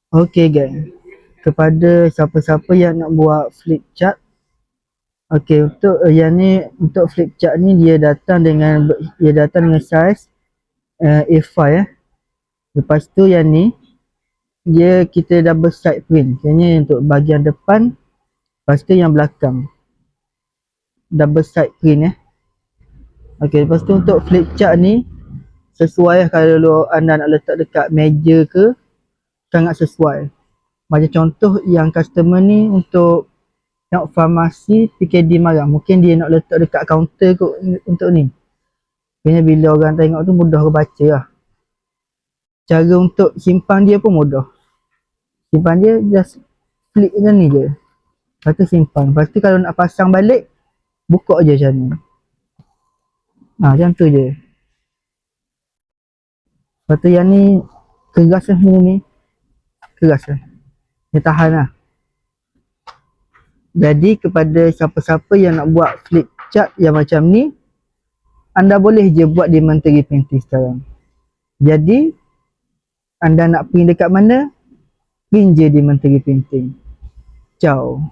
Okey gang, kepada siapa-siapa yang nak buat flip chart. Okey, untuk yang ni, untuk flip chart ni dia datang dengan saiz A5 Lepas tu yang ni kita double side print. Yang ni untuk bahagian depan, lepas tu yang belakang double side print. Okey, lepas tu untuk flip chart ni sesuai kalau anda nak letak dekat meja ke, sangat sesuai. Macam contoh yang customer ni untuk tengok farmasi PKD Marang, mungkin dia nak letak dekat kaunter kot untuk ni. Kena bila orang tengok tu mudah baca lah. Cara untuk simpan dia pun mudah. Simpan dia just flip macam ni je. Lepas tu simpan. Lepas tu kalau nak pasang balik, buka je macam ni. Macam tu je. Lepas tu yang ni keras lah ni. Keras lah. Dia tahan lah. Jadi kepada siapa-siapa yang nak buat flip chart yang macam ni, anda boleh je buat di Menteri Printing sekarang. Jadi anda nak print dekat mana, print je di Menteri Printing. Ciao.